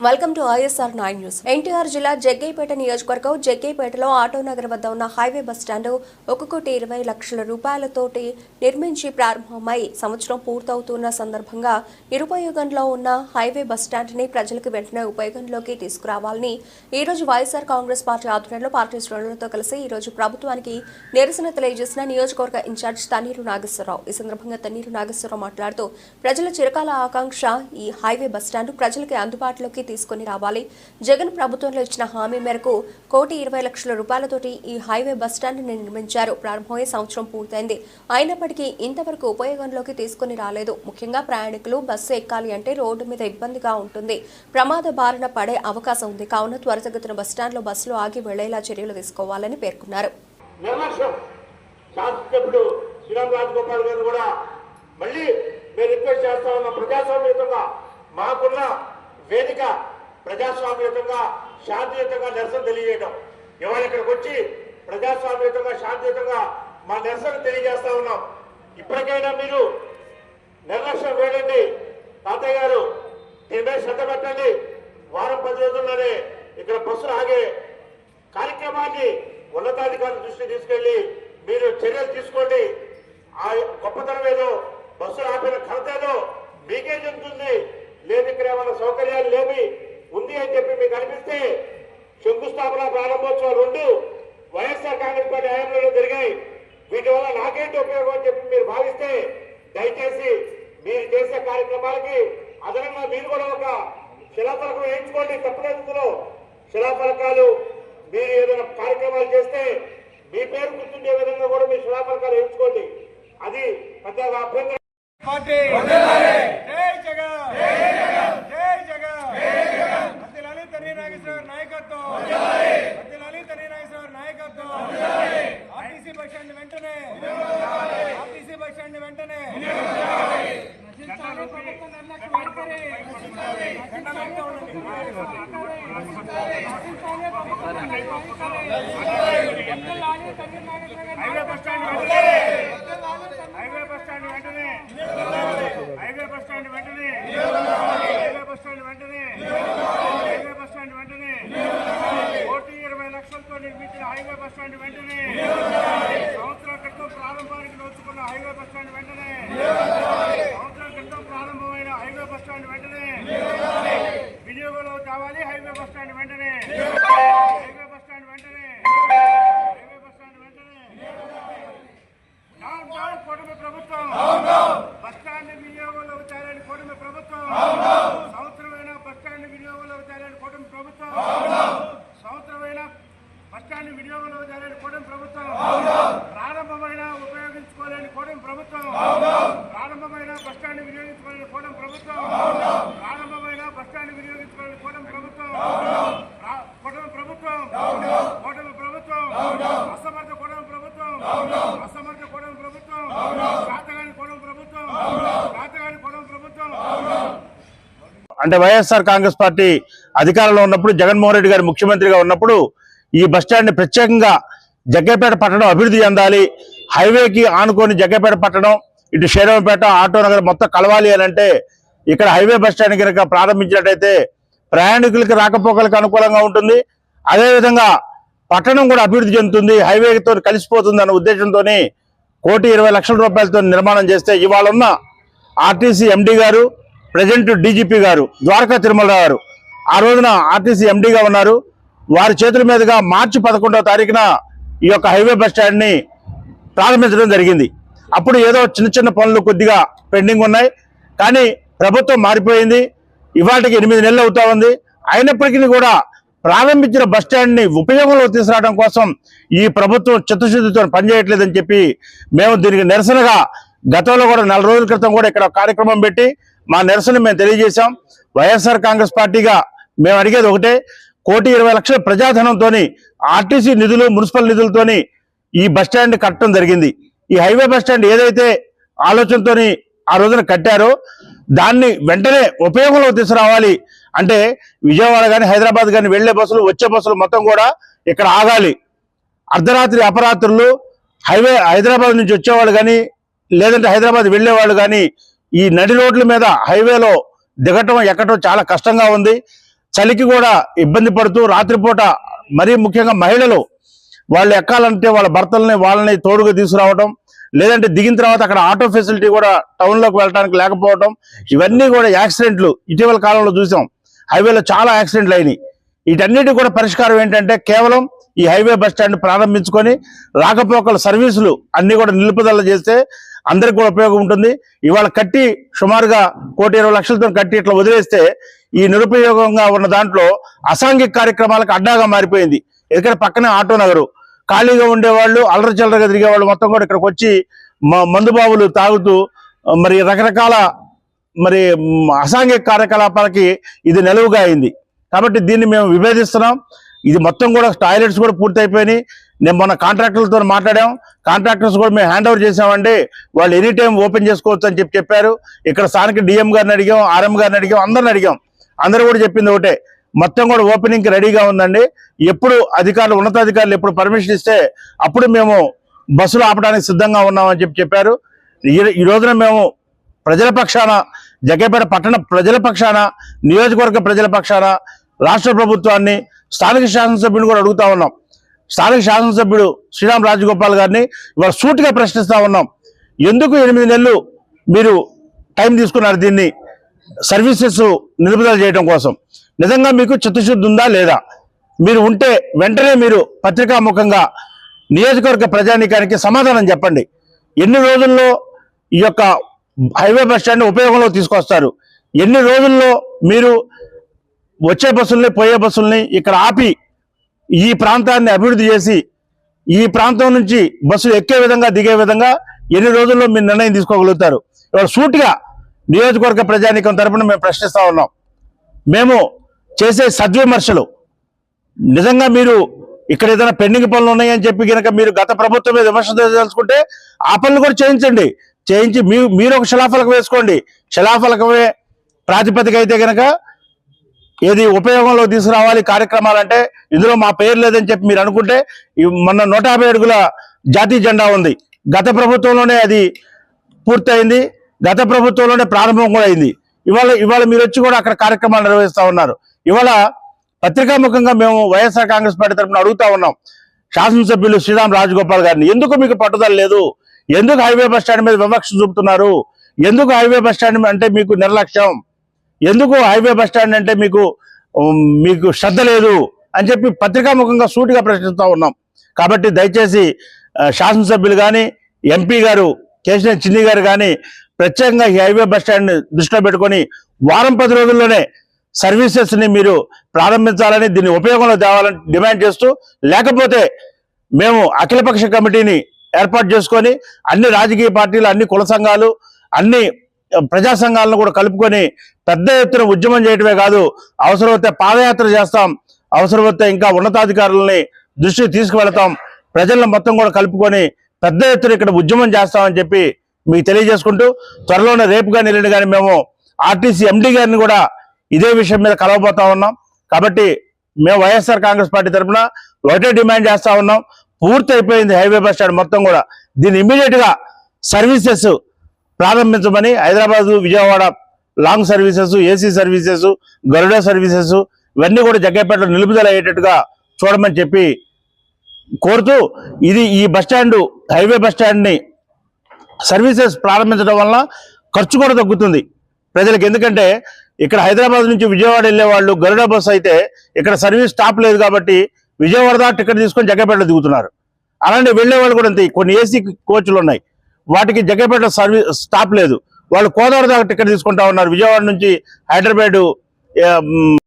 Welcome to ISR 9 news. NTR జిల్లా జగ్గయ్యపేట నియోజకవర్గం జగ్గయ్యపేటలో ఆటోనగర్ వద్ద ఉన్న హైవే బస్టాండ్ 1,20,00,000 రూపాయలతోటి నిర్మించి ప్రారంభమై సంవత్సరం పూర్తవుతున్న సందర్భంగా నిరుపయోగంలో ఉన్న హైవే బస్టాండ్ ని ప్రజలకు వెంటనే ఉపయోగంలోకి తీసుకురావాలని ఈ రోజు వైఎస్ఆర్ కాంగ్రెస్ పార్టీ ఆధ్వర్యంలో పార్టీ శ్రేణులతో కలిసి ఈ రోజు ప్రభుత్వానికి నిరసన తెలియజేసిన నియోజకవర్గ ఇన్ఛార్జ్ తన్నీరు నాగేశ్వరరావు. ఈ సందర్భంగా తన్నీరు నాగేశ్వరరావు మాట్లాడుతూ ప్రజల చిరకాల ఆకాంక్ష ఈ హైవే బస్టాండ్ ప్రజలకి అందుబాటులోకి తీసుకుని రావాలి. జగన్ ప్రభుత్వంలో ఇచ్చిన హామీ మేరకు 1,20,00,000 రూపాయలతోటి ఈ హైవే బస్టాండ్ నిర్మించారు. ప్రారంభమై సంవత్సరం పూర్తయింది. అయినప్పటికీ ఇంతవరకు ఉపయోగంలోకి తీసుకుని రాలేదు. ముఖ్యంగా ప్రయాణికులు బస్సు ఎక్కాలి అంటే రోడ్డు మీద ఇబ్బందిగా ఉంటుంది. ప్రమాద బారిన పడే అవకాశం ఉంది. కావున త్వరితగతిన బస్టాండ్లో బస్సులు ఆగి వెళ్లేలా చర్యలు తీసుకోవాలని పేర్కొన్నారు. వేదిక ప్రజాస్వామ్యతంగా శాంతియుతంగా నిరసన తెలియజేయడం. ఇవాళ ఇక్కడికి వచ్చి ప్రజాస్వామ్యతంగా శాంతియుతంగా మా నిరసన తెలియజేస్తా ఉన్నాం. ఇప్పటికైనా మీరు నిర్లక్ష్యం వేయండి. తాతయ్య గారు దీని మీద శ్రద్ధ పెట్టండి. వారం 10 రోజుల్లోనే ఇక్కడ బస్సులు ఆగే కార్యక్రమాన్ని ఉన్నతాధికారుల దృష్టికి తీసుకెళ్లి మీరు చర్యలు తీసుకోండి. ఆ గొప్పతనం ఏదో బస్సులు ఆపిన ఘనత ఏదో మీకే చెందుతుంది. లేదు ఇక్కడ ఏమైనా సౌకర్యాలు లేవి ఉంది అని చెప్పి మీకు అనిపిస్తే శంకుస్థాపన ప్రారంభోత్సవాలు 2 వైఎస్ఆర్ కాంగ్రెస్ పార్టీ హయాంలో జరిగాయి. వీటి వల్ల నాకేంటి ఉపయోగం అని చెప్పి మీరు భావిస్తే దయచేసి మీరు చేసే కార్యక్రమాలకి అదనంగా మీరు కూడా ఒక శిలాఫలకం వేయించుకోండి. తప్పలేదు. శిలాఫలకాలు మీరు ఏదైనా కార్యక్రమాలు చేస్తే మీ పేరు గుర్తుండే విధంగా కూడా మీరు శిలాఫలకాలు వేయించుకోండి. అది పెద్ద అభ్యంతరం. నిర్మించిన హైవే బస్ స్టాండ్ వెంటనే సంవత్సరం క్రితం ప్రారంభానికి నోచుకున్న హైవే బస్ స్టాండ్ వెంటనే సంవత్సరం క్రితం ప్రారంభమైన హైవే బస్ స్టాండ్ వెంటనే వినియోగంలో కావాలి. హైవే బస్ స్టాండ్ వెంటనే హైవే బస్ స్టాండ్ వెంటనే హైవే బస్ స్టాండ్ వెంటనే కూటమి ప్రభుత్వం బస్ స్టాండ్ వినియోగంలో తేలని కూటమి ప్రభుత్వం సంవత్సరమైన బస్ స్టాండ్ వినియోగంలో తేలని కూటమి ప్రభుత్వం సంవత్సరమైన బస్ స్టాండ్ వినియోగంలో తేలని కూటమి ప్రభుత్వం ప్రారంభమైన ఉపయోగించుకోలేని కూటమి ప్రభుత్వం ప్రారంభమైన బస్ స్టాండ్ వినియోగించుకోలేని కూటమి ప్రభుత్వం ప్రారంభమైన బస్ స్టాండ్ వినియోగించుకోలేని కూటమి ప్రభుత్వం కూటమి ప్రభుత్వం కూటమి ప్రభుత్వం అసమర్థ కూటమి ప్రభుత్వం అసమర్థ కూటమి ప్రభుత్వం శాతగాని కూటమి ప్రభుత్వం శాతగాని కూటమి ప్రభుత్వం. అంటే వైఎస్ఆర్ కాంగ్రెస్ పార్టీ అధికారంలో ఉన్నప్పుడు జగన్మోహన్ రెడ్డి గారు ముఖ్యమంత్రిగా ఉన్నప్పుడు ఈ బస్టాండ్ని ప్రత్యేకంగా జగ్గయ్యపేట పట్టణం అభివృద్ధి చెందాలి. హైవేకి ఆనుకొని జగ్గయ్యపేట పట్టణం ఇటు శేరవపేట ఆటోనగర్ మొత్తం కలవాలి అని అంటే ఇక్కడ హైవే బస్టాండ్ కనుక ప్రారంభించినట్టయితే ప్రయాణికులకి రాకపోకలకు అనుకూలంగా ఉంటుంది. అదేవిధంగా పట్టణం కూడా అభివృద్ధి చెందుతుంది. హైవేతో కలిసిపోతుంది అన్న ఉద్దేశంతో 1,20,00,000 రూపాయలతో నిర్మాణం చేస్తే ఇవాళ ఉన్న ఆర్టీసీ ఎండీ గారు ప్రజెంట్ డీజీపీ గారు ద్వారకా తిరుమలరావు గారు ఆ రోజున ఆర్టీసీ ఎండీగా ఉన్నారు. వారి చేతుల మీదుగా మార్చి 11వ తారీఖున ఈ యొక్క హైవే బస్ స్టాండ్ని ప్రారంభించడం జరిగింది. అప్పుడు ఏదో చిన్న చిన్న పనులు కొద్దిగా పెండింగ్ ఉన్నాయి. కానీ ప్రభుత్వం మారిపోయింది. ఇవాటికి 8 నెలలు అవుతా ఉంది. అయినప్పటికీ కూడా ప్రారంభించిన బస్ స్టాండ్ని ఉపయోగంలో తీసుకురావడం కోసం ఈ ప్రభుత్వం చిత్తశుద్ధితో పనిచేయట్లేదని చెప్పి మేము దీనికి నిరసనగా గతంలో కూడా 4 రోజుల క్రితం కూడా ఇక్కడ కార్యక్రమం పెట్టి మా నిరసన మేము తెలియజేశాం. వైఎస్ఆర్ కాంగ్రెస్ పార్టీగా మేము అడిగేది ఒకటే, 1,20,00,000 ప్రజాధనంతో ఆర్టీసీ నిధులు మున్సిపల్ నిధులతోని ఈ బస్టాండ్ కట్టడం జరిగింది. ఈ హైవే బస్టాండ్ ఏదైతే ఆలోచనతో ఆ రోజున కట్టారో దాన్ని వెంటనే ఉపయోగంలో తీసుకురావాలి. అంటే విజయవాడ కానీ హైదరాబాద్ కానీ వెళ్లే బస్సులు వచ్చే బస్సులు మొత్తం కూడా ఇక్కడ ఆగాలి. అర్ధరాత్రి అపరాత్రులు హైదరాబాద్ నుంచి వచ్చేవాళ్ళు కానీ లేదంటే హైదరాబాద్ వెళ్లేవాళ్ళు కానీ ఈ నడి రోడ్ల మీద హైవేలో దిగటం ఎక్కటం చాలా కష్టంగా ఉంది. చలికి కూడా ఇబ్బంది పడుతూ రాత్రిపూట మరీ ముఖ్యంగా మహిళలు వాళ్ళు ఎక్కాలంటే వాళ్ళ భర్తల్ని వాళ్ళని తోడుగా తీసుకురావడం, లేదంటే దిగిన తర్వాత అక్కడ ఆటో ఫెసిలిటీ కూడా టౌన్లోకి వెళ్ళడానికి లేకపోవడం, ఇవన్నీ కూడా యాక్సిడెంట్లు ఇటీవల కాలంలో చూసాం. హైవేలో చాలా యాక్సిడెంట్లు అయినాయి. వీటన్నిటి కూడా పరిష్కారం ఏంటంటే కేవలం ఈ హైవే బస్ స్టాండ్ ప్రారంభించుకొని రాకపోకల సర్వీసులు అన్ని కూడా నిలుపుదల చేస్తే అందరికి కూడా ఉపయోగం ఉంటుంది. ఇవాళ కట్టి సుమారుగా 1,20,00,000తో కట్టి ఇట్లా వదిలేస్తే ఈ నిరుపయోగంగా ఉన్న దాంట్లో అసాంఘిక కార్యక్రమాలకు అడ్డాగా మారిపోయింది. ఎందుకంటే పక్కనే ఆటో నగరు, ఖాళీగా ఉండేవాళ్ళు అల్లరి చిల్లరగా తిరిగేవాళ్ళు మొత్తం కూడా ఇక్కడికి వచ్చి మందుబాబులు తాగుతూ మరి రకరకాల మరి అసాంఘిక కార్యకలాపాలకి ఇది నెలవుగా అయింది. కాబట్టి దీన్ని మేము విభేదిస్తున్నాం. ఇది మొత్తం కూడా టాయిలెట్స్ కూడా పూర్తయిపోయినాయి. నేను మొన్న కాంట్రాక్టర్లతో మాట్లాడాం. కాంట్రాక్టర్స్ కూడా మేము హ్యాండ్ ఓవర్ చేసామంటే వాళ్ళు ఎనీ టైం ఓపెన్ చేసుకోవచ్చు అని చెప్పారు. ఇక్కడ స్థానిక డిఎం గారిని అడిగాం, ఆర్ఎం గారిని అడిగాం, అందరిని అడిగాం. అందరూ కూడా చెప్పింది ఒకటే, మొత్తం కూడా ఓపెనింగ్కి రెడీగా ఉందండి. ఎప్పుడు అధికారులు ఉన్నతాధికారులు ఎప్పుడు పర్మిషన్ ఇస్తే అప్పుడు మేము బస్సులు ఆపడానికి సిద్ధంగా ఉన్నామని చెప్పారు. ఈ రోజున మేము ప్రజల పక్షాన, జగ్గైపేట పట్టణ ప్రజల పక్షాన, నియోజకవర్గ ప్రజల పక్షాన రాష్ట్ర ప్రభుత్వాన్ని, స్థానిక శాసనసభ్యుని కూడా అడుగుతా ఉన్నాం. స్థానిక శాసనసభ్యుడు శ్రీరామ్ రాజగోపాల్ గారిని ఇవాళ సూటిగా ప్రశ్నిస్తా ఉన్నాం. ఎందుకు 8 నెలలు మీరు టైం తీసుకున్నారు దీన్ని సర్వీసెస్ నిలుపుదల చేయడం కోసం? నిజంగా మీకు చిత్తశుద్ధి ఉందా లేదా? మీరు ఉంటే వెంటనే మీరు పత్రికాముఖంగా నియోజకవర్గ ప్రజానీకానికి సమాధానం చెప్పండి. ఎన్ని రోజుల్లో ఈ యొక్క హైవే బస్ స్టాండ్ ఉపయోగంలో తీసుకొస్తారు? ఎన్ని రోజుల్లో మీరు వచ్చే బస్సుల్ని పోయే బస్సుల్ని ఇక్కడ ఆపి ఈ ప్రాంతాన్ని అభివృద్ధి చేసి ఈ ప్రాంతం నుంచి బస్సులు ఎక్కే విధంగా దిగే విధంగా ఎన్ని రోజుల్లో మీరు నిర్ణయం తీసుకోగలుగుతారు? ఇవాళ సూటిగా నియోజకవర్గ ప్రజానీకం తరపున మేము ప్రశ్నిస్తా ఉన్నాం. మేము చేసే సద్విమర్శలు నిజంగా మీరు ఇక్కడ ఏదైనా పెండింగ్ పనులు ఉన్నాయని చెప్పి కనుక మీరు గత ప్రభుత్వం మీద విమర్శ తెలుసుకుంటే ఆ పనులు కూడా చేయించండి. చేయించి మీరు ఒక శిలాఫలకం వేసుకోండి. శిలాఫలకమే ప్రాతిపదిక అయితే కనుక ఏది ఉపయోగంలో తీసుకురావాలి కార్యక్రమాలంటే ఇందులో మా పేరు లేదని చెప్పి మీరు అనుకుంటే, మొన్న 150 అడుగుల జాతీయ జెండా ఉంది. గత ప్రభుత్వంలోనే అది పూర్తయింది. గత ప్రభుత్వంలోనే ప్రారంభం కూడా అయింది. ఇవాళ మీరు వచ్చి కూడా అక్కడ కార్యక్రమాలు నిర్వహిస్తా ఉన్నారు. ఇవాళ పత్రికాముఖంగా మేము వైఎస్ఆర్ కాంగ్రెస్ పార్టీ తరఫున అడుగుతా ఉన్నాం శాసనసభ్యులు శ్రీరామ్ రాజగోపాల్ గారిని, ఎందుకు మీకు పట్టుదల లేదు? ఎందుకు హైవే బస్ స్టాండ్ మీద వివక్ష చూపుతున్నారు? ఎందుకు హైవే బస్ స్టాండ్ అంటే మీకు నిర్లక్ష్యం? ఎందుకు హైవే బస్ స్టాండ్ అంటే మీకు శ్రద్ధ లేదు అని చెప్పి పత్రికాముఖంగా సూటిగా ప్రశ్నిస్తూ ఉన్నాం. కాబట్టి దయచేసి శాసనసభ్యులు కానీ, ఎంపీ గారు కేశినేని చిన్ని గారు కానీ ప్రత్యేకంగా ఈ హైవే బస్ స్టాండ్ దృష్టిలో పెట్టుకొని వారం 10 రోజుల్లోనే సర్వీసెస్ ని మీరు ప్రారంభించాలని, దీన్ని ఉపయోగంలో తేవాలని డిమాండ్ చేస్తూ, లేకపోతే మేము అఖిలపక్ష కమిటీని ఏర్పాటు చేసుకొని అన్ని రాజకీయ పార్టీలు, అన్ని కుల సంఘాలు, అన్ని ప్రజా సంఘాలను కూడా కలుపుకొని పెద్ద ఎత్తున ఉద్యమం చేయడమే కాదు, అవసరమైతే పాదయాత్ర చేస్తాం, అవసరమైతే ఇంకా ఉన్నతాధికారులని దృష్టికి తీసుకువెళతాం, ప్రజలను మొత్తం కూడా కలుపుకొని పెద్ద ఎత్తున ఇక్కడ ఉద్యమం చేస్తామని చెప్పి మీకు తెలియజేసుకుంటూ, త్వరలోనే రేపు కానీ ఎల్లుండి కానీ మేము ఆర్టీసీ ఎండీ గారిని కూడా ఇదే విషయం మీద కలవబోతా ఉన్నాం. కాబట్టి మేము వైఎస్ఆర్ కాంగ్రెస్ పార్టీ తరఫున ఒకటే డిమాండ్ చేస్తా ఉన్నాం, పూర్తి అయిపోయింది హైవే బస్ స్టాండ్ మొత్తం కూడా, దీన్ని ఇమ్మీడియట్ గా సర్వీసెస్ ప్రారంభించమని, Hyderabad Vijayawada long services, AC services, Garuda services ఇవన్నీ కూడా జగ్గైపేటలో నిలుపుదల అయ్యేటట్టుగా చూడమని చెప్పి కోరుతూ, ఈ bus stand highway bus stand ని సర్వీసెస్ ప్రారంభించడం వల్ల ఖర్చు కూడా తగ్గుతుంది ప్రజలకు. ఎందుకంటే ఇక్కడ హైదరాబాద్ నుంచి విజయవాడ వెళ్లే వాళ్ళు గరుడ బస్ అయితే ఇక్కడ సర్వీస్ స్టాప్ లేదు కాబట్టి విజయవాడ దాకా టికెట్ తీసుకొని జగ్గైపేటలో దిగుతున్నారు. అలాంటి వెళ్లే వాళ్ళు కూడా అంతే, కొన్ని ఏసీ కోచ్లు ఉన్నాయి, వాటికి జగ్గైపేట సర్వీస్ స్టాప్ లేదు, వాళ్ళు కోదాడ దాకా టికెట్ తీసుకుంటా ఉన్నారు. విజయవాడ నుంచి హైదరాబాద్